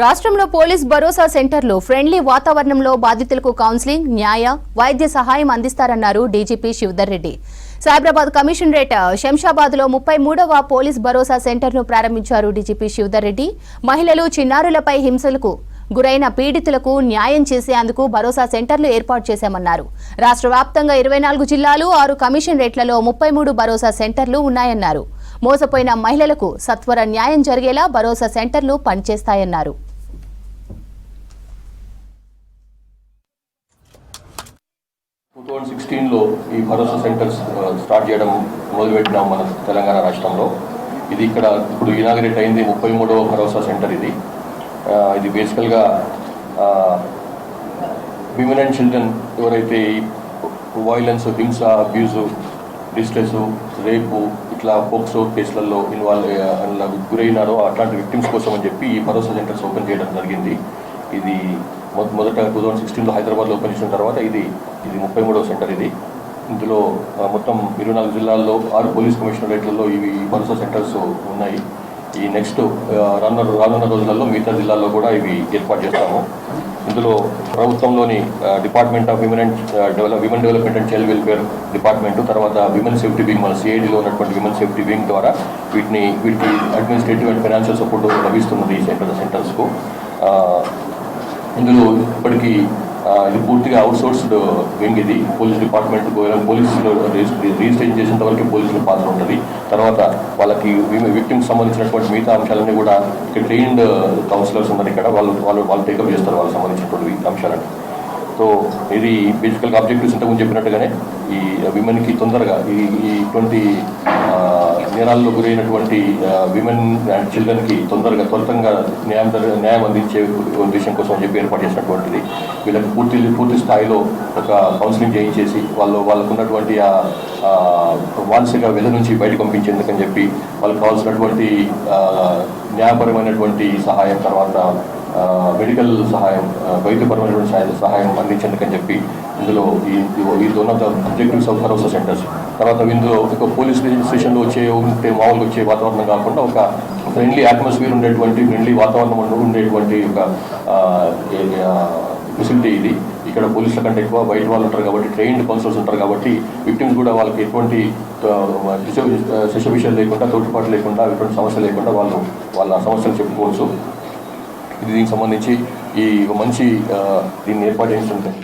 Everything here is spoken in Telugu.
రాష్ట్రంలో పోలీస్ భరోసా సెంటర్లో ఫ్రెండ్లీ వాతావరణంలో బాధితులకు కౌన్సిలింగ్, న్యాయ, వైద్య సహాయం అందిస్తారన్నారు డీజీపీ శివధర్ రెడ్డి. సైబరాబాద్ కమిషనరేట్ శంషాబాద్లో 33వ పోలీస్ భరోసా సెంటర్ను ప్రారంభించారు డీజీపీ శివధర్ రెడ్డి. మహిళలు, చిన్నారులపై హింసలకు గురైన పీడితులకు న్యాయం చేసేందుకు భరోసా సెంటర్లు ఏర్పాటు చేశామన్నారు. రాష్ట్ర వ్యాప్తంగా 24 జిల్లాలు, 6 కమిషనరేట్లలో 33 భరోసా సెంటర్లు ఉన్నాయన్నారు. మోసపోయిన మహిళలకు సత్వర న్యాయం జరిగేలా భరోసా సెంటర్లు పనిచేస్తాయన్నారు. 2016లో ఈ భరోసా సెంటర్స్ స్టార్ట్ చేయడం మొదలుపెట్టినాం మన తెలంగాణ రాష్ట్రంలో. ఇది ఇక్కడ ఇప్పుడు ఇనాగరేట్ అయింది 33వ భరోసా సెంటర్. ఇది బేసికల్గా విమెన్ అండ్ చిల్డ్రన్ ఎవరైతే ఈ వైలెన్స్, హింస, అబ్యూజు, డిస్ట్రెస్, రేపు ఇట్లా పోక్సో కేసులలో గురైనారో అట్లాంటి విక్టిమ్స్ కోసం అని చెప్పి ఈ భరోసా సెంటర్స్ ఓపెన్ చేయడం జరిగింది. ఇది మొదట 2016లో హైదరాబాద్లో ఓపెన్ చేసిన తర్వాత ఇది 33వ సెంటర్. ఇందులో మొత్తం 24 జిల్లాల్లో 6 పోలీస్ కమిషనరేట్లలో ఇవి భరోసా సెంటర్స్ ఉన్నాయి. ఈ నెక్స్ట్ రానున్న రోజులలో మిగతా జిల్లాల్లో కూడా ఇవి ఏర్పాటు చేస్తాము. ఇందులో ప్రభుత్వంలోని department of women development and child welfare department, తర్వాత విమెన్ సేఫ్టీ వింగ్, మన సిఐడిలో ఉన్నటువంటి విమెన్ సేఫ్టీ వింగ్ ద్వారా వీటికి అడ్మినిస్ట్రేటివ్ అండ్ ఫైనాన్షియల్ సపోర్ట్ లభిస్తున్నది ఈ సెంటర్స్కు. ఇందులో ఇప్పటికీ ఇది పూర్తిగా అవుట్సోర్స్డ్ వింగ్. ఇది పోలీస్ డిపార్ట్మెంట్ పోలీసులు రిజిస్ట్రేషన్ చేసేంత వరకు పోలీసుల పాత్ర ఉంటుంది. తర్వాత వాళ్ళకి విక్టిమ్స్ సంబంధించినటువంటి మిగతా అంశాలన్నీ కూడా ఇక్కడ ట్రైన్డ్ కౌన్సిలర్స్ ఉన్నారు. ఇక్కడ వాళ్ళు టేకప్ చేస్తారు వాళ్ళకి సంబంధించినటువంటి అంశాలని. సో ఇది బేసికల్గా ఆబ్జెక్టివ్స్ ఇంతకుముందు చెప్పినట్టుగానే ఈ విమెన్కి తొందరగా ఇటువంటి నేరాల్లో గురైనటువంటి విమెన్ అండ్ చిల్డ్రన్కి త్వరితంగా న్యాయం అందించే ఉద్దేశం కోసం చెప్పి ఏర్పాటు చేసినటువంటిది. వీళ్ళకి పూర్తి స్థాయిలో ఒక కౌన్సిలింగ్ చేయించేసి వాళ్ళకు ఉన్నటువంటి మానసిక వ్యధ నుంచి బయటకు పంపించేందుకని చెప్పి వాళ్ళకి కావాల్సినటువంటి న్యాయపరమైనటువంటి సహాయం, తర్వాత మెడికల్ సహాయం, వైద్యపరమైనటువంటి సహాయం అందించేందుకని చెప్పి ఇందులో ఈ one of the objectives of Bharosa centres. తర్వాత ఇందులో ఒక పోలీస్ స్టేషన్లో మామూలుగా వచ్చే వాతావరణం కాకుండా ఒక ఫ్రెండ్లీ అట్మాస్ఫియర్ ఉండేటువంటి, ఫ్రెండ్లీ వాతావరణం ఉండేటువంటి ఒక ఫెసిలిటీ ఇది. ఇక్కడ పోలీసుల కంటే ఎక్కువ బయట వాళ్ళు ఉంటారు కాబట్టి, ట్రైన్డ్ కౌన్సిలర్స్ ఉంటారు కాబట్టి విక్టిమ్స్ కూడా వాళ్ళకి ఎటువంటి శిశవిషయాలు లేకుండా, తోటిపాటు లేకుండా, ఎటువంటి సమస్య లేకుండా వాళ్ళ సమస్యలు చెప్పుకోవచ్చు. దీనికి సంబంధించి ఈ మంచి దీన్ని ఏర్పాటు చేస్తుంటాయి.